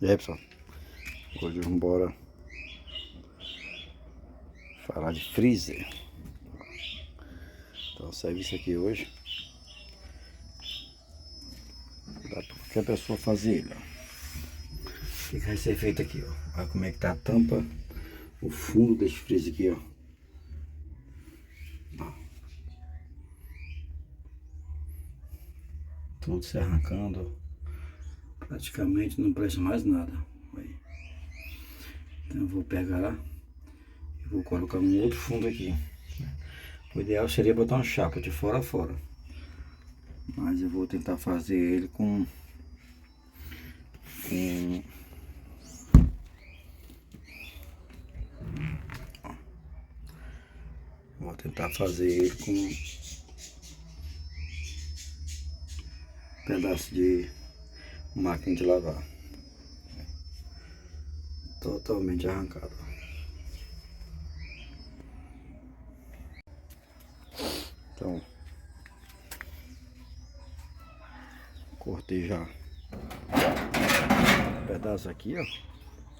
E aí, pessoal, hoje vamos embora falar de freezer. Então, o serviço aqui hoje dá para qualquer pessoa fazer ele, ó. O que vai ser feito aqui, ó? Olha como é que tá a tampa, o fundo desse freezer aqui, ó. Tudo se arrancando, praticamente não presta mais nada. Aí. Então eu vou pegar e vou colocar um outro fundo aqui. O ideal seria botar uma chapa de fora a fora, mas eu vou tentar fazer ele com vou tentar fazer ele com um pedaço de máquina de lavar totalmente arrancado. Então cortei já um pedaço aqui, ó,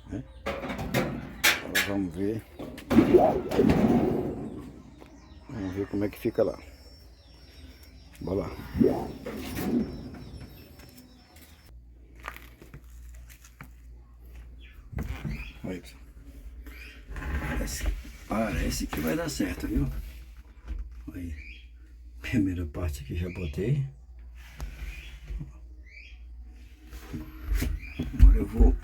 né? Agora vamos ver como é que fica lá. Bora lá. Olha aí, parece que vai dar certo, viu? Aí, primeira parte aqui já botei. Agora eu vou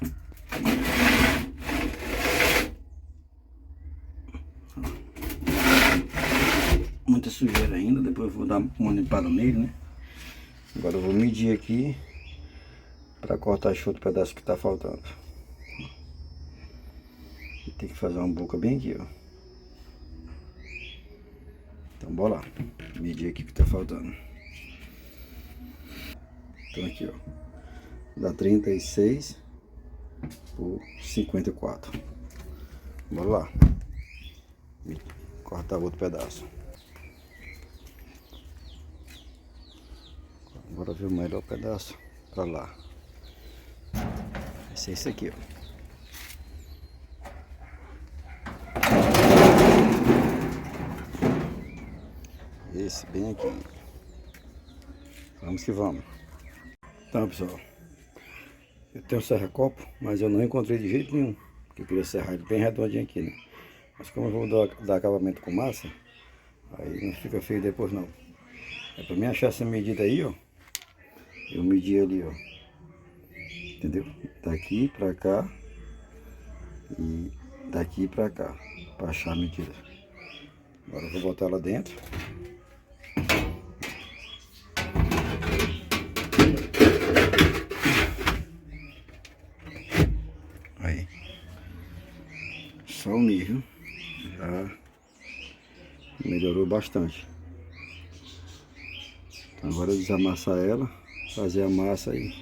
muita sujeira ainda, depois eu vou dar uma limpada nele, né? Agora eu vou medir aqui para cortar esse outro pedaço que tá faltando. Tem que fazer uma boca bem aqui, ó. Então bora lá, medir aqui o que tá faltando. Então aqui, ó, dá 36 por 54. Bora lá, cortar outro pedaço. Bora ver o melhor pedaço pra lá. Vai ser esse aqui, ó. Esse bem aqui. Vamos que vamos. Então, pessoal, eu tenho um serra-copo, mas eu não encontrei de jeito nenhum, porque eu queria serrar ele bem redondinho aqui, né? Mas como eu vou dar acabamento com massa, aí não fica feio depois não. É pra mim achar essa medida aí, ó. Eu medi ali, ó. Entendeu? Daqui pra cá e daqui pra cá, pra achar a medida. Agora eu vou botar ela dentro. Aí. Só unir, viu? Já melhorou bastante. Então agora eu desamassar ela, fazer a massa aí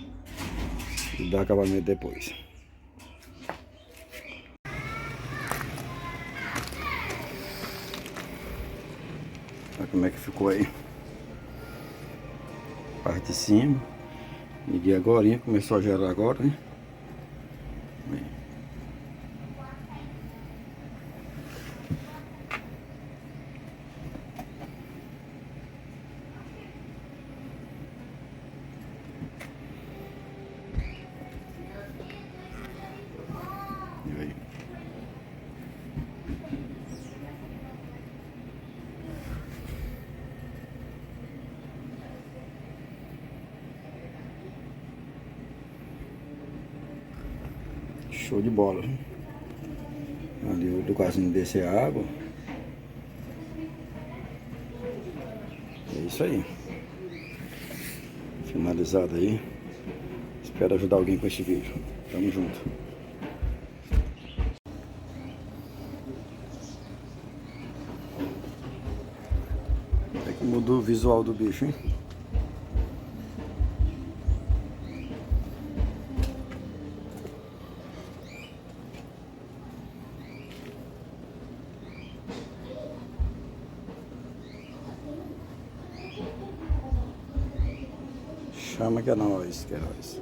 e dar acabamento depois. Olha como é que ficou aí. Parte de cima. Liguei agora, começou a gerar agora, né? E aí. Show de bola. Ali o lugarzinho descer a água. É isso aí. Finalizado aí. Espero ajudar alguém com esse vídeo. Tamo junto. É que mudou o visual do bicho, hein? Chama que é nóis, que é nóis.